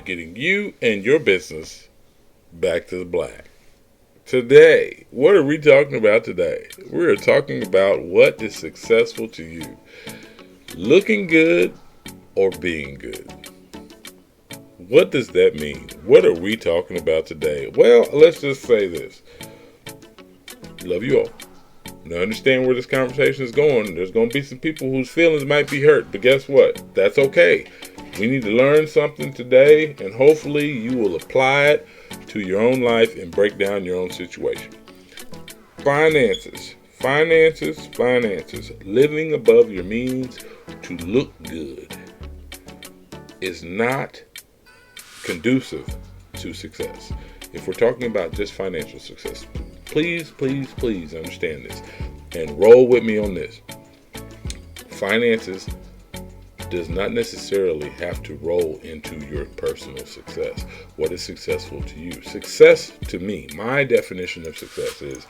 getting you and your business back to the black. Today, what are we talking about today? We're talking about what is successful to you. Looking good or being good? What does that mean? What are we talking about today? Well, let's just say this. Love you all. Now, understand where this conversation is going. There's going to be some people whose feelings might be hurt, but guess what? That's okay. We need to learn something today, and hopefully you will apply it to your own life and break down your own situation. Finances. Living above your means to look good is not conducive to success. If we're talking about just financial success, please understand this and roll with me on this. Finances does not necessarily have to roll into your personal success. What is successful to you? Success to me, my definition of success is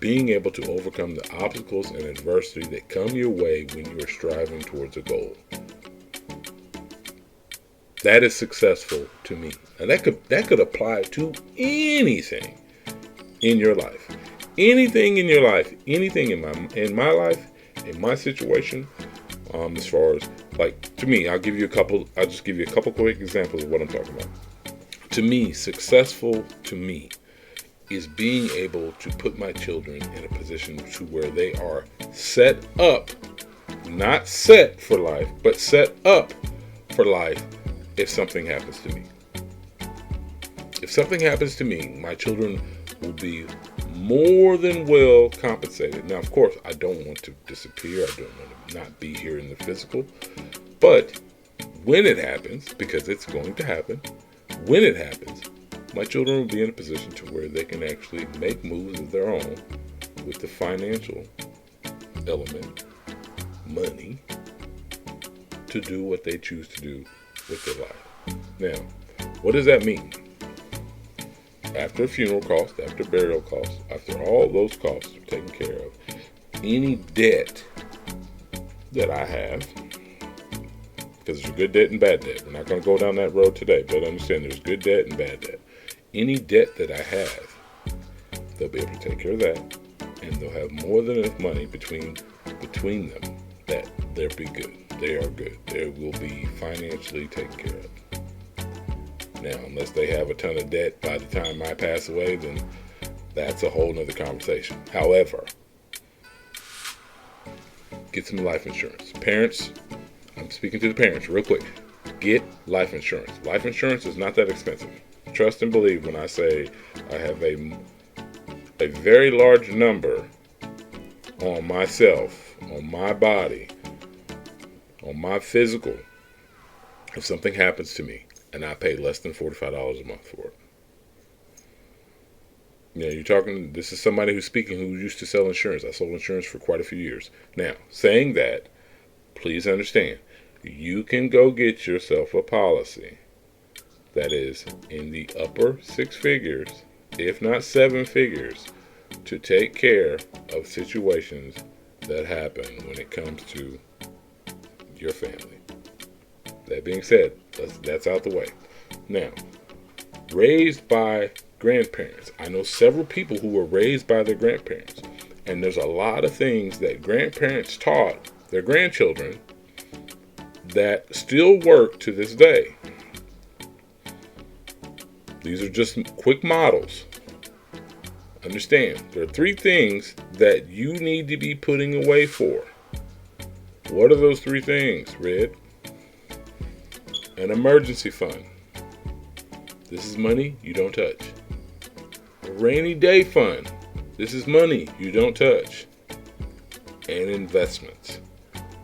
being able to overcome the obstacles and adversity that come your way when you are striving towards a goal. That is successful to me. And that could apply to anything in your life. Anything in your life, anything in my life, in my situation, as far as, like, to me, I'll just give you a couple quick examples of what I'm talking about. To me, successful to me is being able to put my children in a position to where they are set up, not set for life, but set up for life if something happens to me. If something happens to me, my children will be more than well compensated. Now, of course, I don't want to disappear. I don't want to not be here in the physical. But when it happens, because it's going to happen, when it happens, my children will be in a position to where they can actually make moves of their own with the financial element, money, to do what they choose to do with their life. Now, what does that mean? After funeral costs, after burial costs, after all those costs are taken care of, any debt that I have, because there's good debt and bad debt. We're not going to go down that road today, but understand there's good debt and bad debt. Any debt that I have, they'll be able to take care of that, and they'll have more than enough money between them that they'll be good. They are good. They will be financially taken care of. Now, unless they have a ton of debt by the time I pass away, then that's a whole nother conversation. However, get some life insurance. Parents, I'm speaking to the parents real quick. Get life insurance. Life insurance is not that expensive. Trust and believe when I say I have a very large number on myself, on my body, on my physical, if something happens to me, and I pay less than $45 a month for it. You know, you're talking, this is somebody who's speaking who used to sell insurance. I sold insurance for quite a few years. Now, saying that, please understand, you can go get yourself a policy that is in the upper six figures, if not seven figures, to take care of situations that happen when it comes to your family. That being said, that's out the way. Now, raised by grandparents. I know several people who were raised by their grandparents. And there's a lot of things that grandparents taught their grandchildren that still work to this day. These are just quick models. Understand, there are three things that you need to be putting away for. What are those three things, Red? An emergency fund. This is money you don't touch. A rainy day fund. This is money you don't touch. And investments.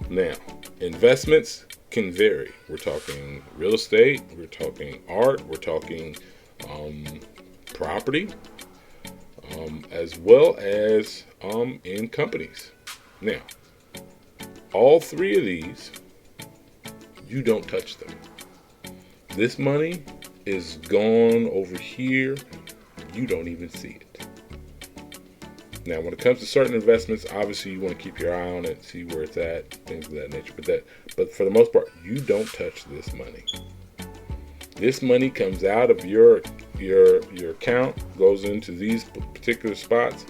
Now, investments can vary. We're talking real estate, we're talking art, we're talking property, as well as in companies. Now, all three of these, you don't touch them. This money is gone over here. You don't even see it. Now, when it comes to certain investments, obviously you want to keep your eye on it, see where it's at, things of that nature. But for the most part, you don't touch this money. This money comes out of your account, goes into these particular spots,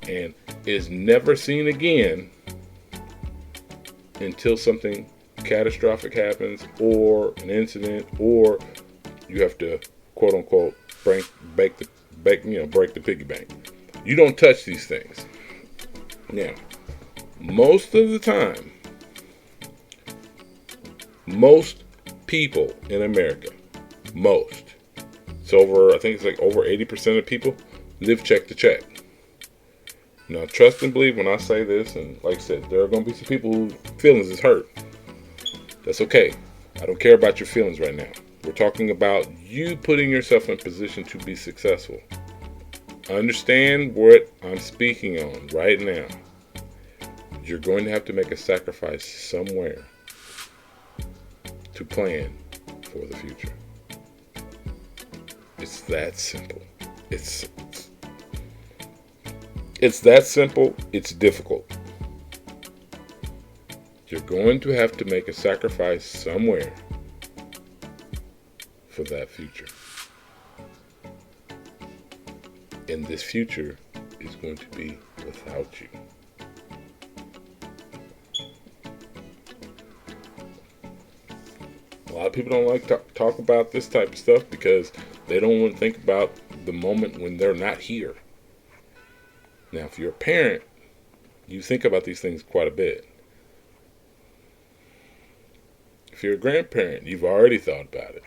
and is never seen again until something catastrophic happens, or an incident, or you have to quote unquote break the piggy bank. You don't touch these things. Now, most of the time, most people in America, I think it's like over 80% of people live check to check. Now, trust and believe when I say this, and like I said, there are going to be some people whose feelings is hurt. That's okay. I don't care about your feelings right now. We're talking about you putting yourself in position to be successful. Understand what I'm speaking on right now. You're going to have to make a sacrifice somewhere to plan for the future. It's that simple. It's that simple. It's difficult. You're going to have to make a sacrifice somewhere for that future. And this future is going to be without you. A lot of people don't like to talk about this type of stuff because they don't want to think about the moment when they're not here. Now, if you're a parent, you think about these things quite a bit. If you're a grandparent, you've already thought about it.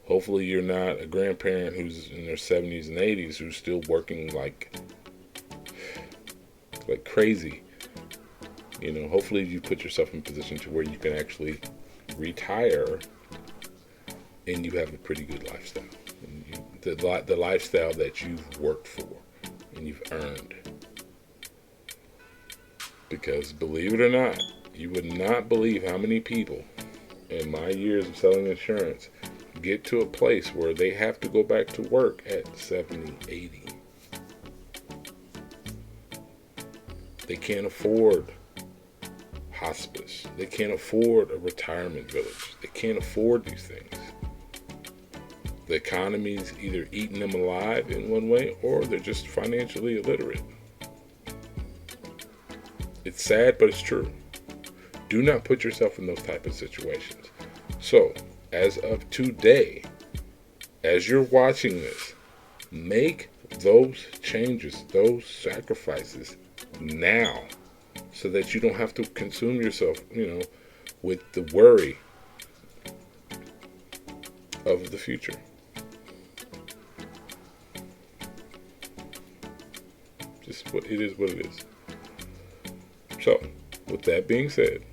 Hopefully you're not a grandparent who's in their 70s and 80s who's still working like crazy. Hopefully you put yourself in a position to where you can actually retire and you have a pretty good lifestyle. And the lifestyle that you've worked for and you've earned. Because believe it or not, you would not believe how many people in my years of selling insurance get to a place where they have to go back to work at 70, 80. They can't afford hospice. They can't afford a retirement village. They can't afford these things. The economy's either eating them alive in one way or they're just financially illiterate. It's sad, but it's true. Do not put yourself in those type of situations. So, as of today, as you're watching this, make those changes, those sacrifices now, so that you don't have to consume yourself, with the worry of the future. Just what it is, what it is. So, with that being said,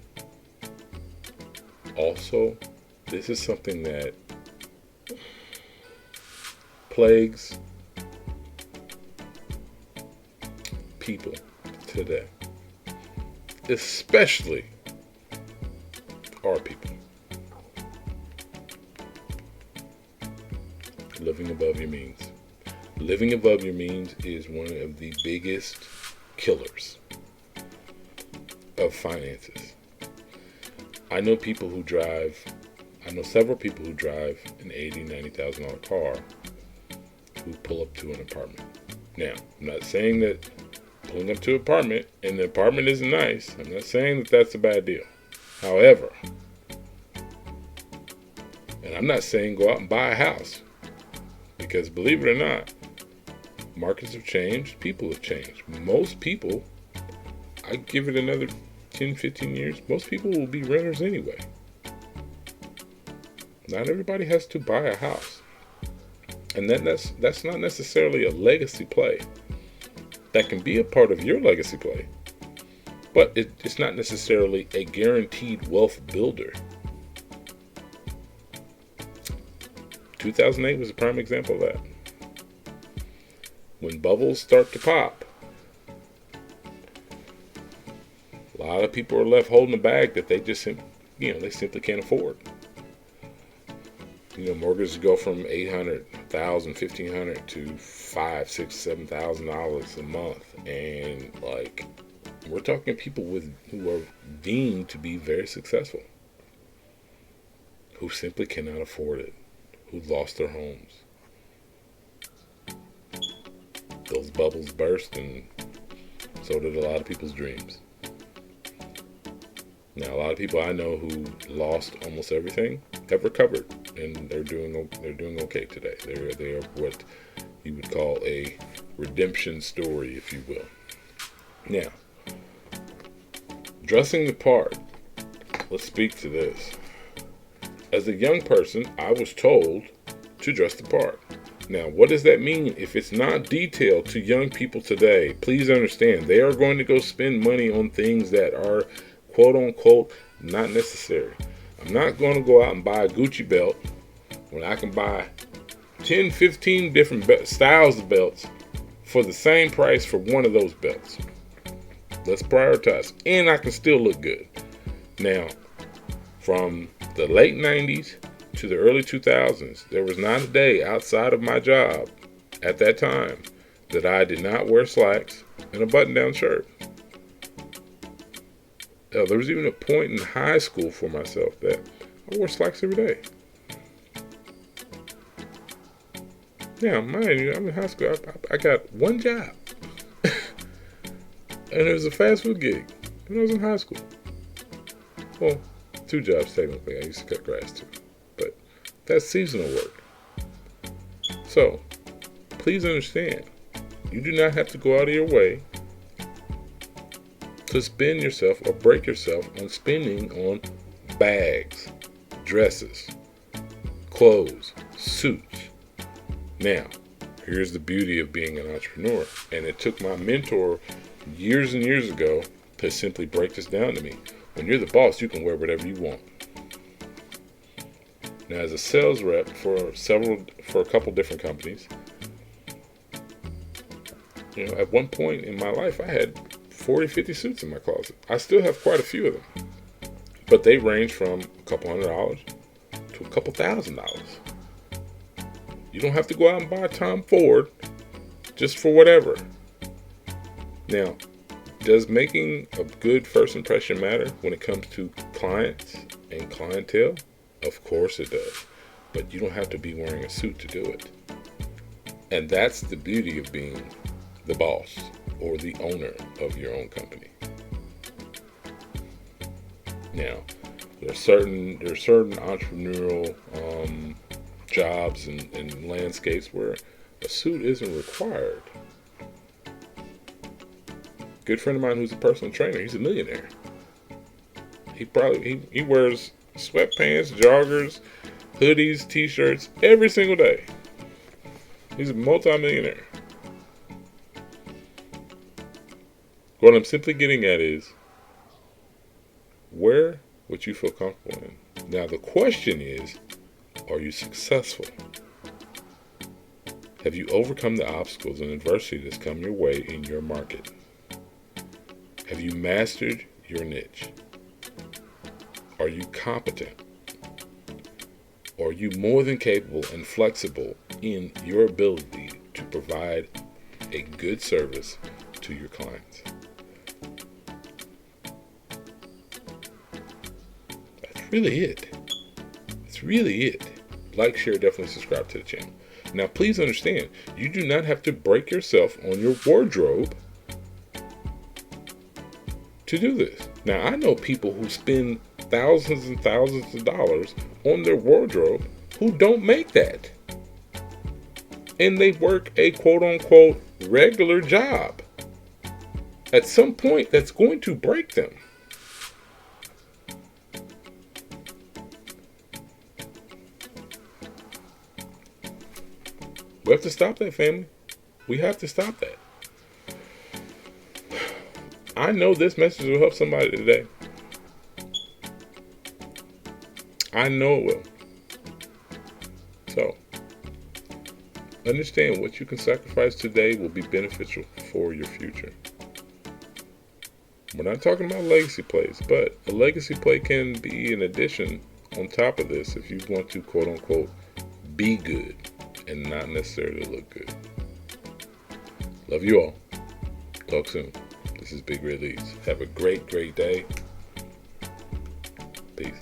also, this is something that plagues people today, especially our people. Living above your means. Living above your means is one of the biggest killers of finances. I know several people who drive an $80,000, $90,000 car who pull up to an apartment. Now, I'm not saying that pulling up to an apartment and the apartment isn't nice. I'm not saying that that's a bad deal. However, and I'm not saying go out and buy a house, because believe it or not, markets have changed, people have changed. Most people, I give it another 10, 15 years, most people will be renters anyway. Not everybody has to buy a house. And that's not necessarily a legacy play. That can be a part of your legacy play. But it's not necessarily a guaranteed wealth builder. 2008 was a prime example of that. When bubbles start to pop, a lot of people are left holding a bag that they just simply can't afford. Mortgages go from $800, $1,000, $1,500 to $5,000, $6,000, $7,000 a month, and we're talking people who are deemed to be very successful, who simply cannot afford it, who lost their homes. Those bubbles burst, and so did a lot of people's dreams. Now, a lot of people I know who lost almost everything have recovered, and they're doing okay today. They are what you would call a redemption story, if you will. Now, dressing the part. Let's speak to this. As a young person, I was told to dress the part. Now, what does that mean? If it's not detailed to young people today, please understand they are going to go spend money on things that are quote unquote not necessary. I'm not going to go out and buy a Gucci belt when I can buy 10, 15 different styles of belts for the same price for one of those belts. Let's prioritize. And I can still look good. Now, from the late 90s to the early 2000s, there was not a day outside of my job at that time that I did not wear slacks and a button-down shirt. Hell, there was even a point in high school for myself that I wore slacks every day. Now, mind you, I'm in high school. I got one job. And it was a fast food gig. And I was in high school. Well, 2 jobs technically. I used to cut grass too. But that's seasonal work. So, please understand, you do not have to go out of your way to spend yourself or break yourself on spending on bags, dresses, clothes, suits. Now, here's the beauty of being an entrepreneur. And it took my mentor years and years ago to simply break this down to me. When you're the boss, you can wear whatever you want. Now, as a sales rep for a couple different companies, at one point in my life, I had 40, 50 suits in my closet. I still have quite a few of them, but they range from a couple $100 to a couple $1,000. You don't have to go out and buy a Tom Ford just for whatever. Now, does making a good first impression matter when it comes to clients and clientele? Of course it does. But you don't have to be wearing a suit to do it. And that's the beauty of being the boss or the owner of your own company. Now, there are certain entrepreneurial jobs and landscapes where a suit isn't required. Good friend of mine who's a personal trainer, he's a millionaire. He wears sweatpants, joggers, hoodies, t-shirts every single day. He's a multi-millionaire. What I'm simply getting at is, wear what you feel comfortable in. Now the question is, are you successful? Have you overcome the obstacles and adversity that's come your way in your market? Have you mastered your niche? Are you competent? Are you more than capable and flexible in your ability to provide a good service to your clients? That's really it. It's really it. Like, share, definitely subscribe to the channel. Now, please understand, you do not have to break yourself on your wardrobe to do this. Now, I know people who spend thousands and thousands of dollars on their wardrobe who don't make that. And they work a quote-unquote regular job. At some point, that's going to break them. We have to stop that, family. We have to stop that. I know this message will help somebody today. I know it will. So, understand what you can sacrifice today will be beneficial for your future. We're not talking about legacy plays, but a legacy play can be an addition on top of this if you want to, quote unquote, be good and not necessarily look good. Love you all. Talk soon. This is Big Red Leads. Have a great, great day. Peace.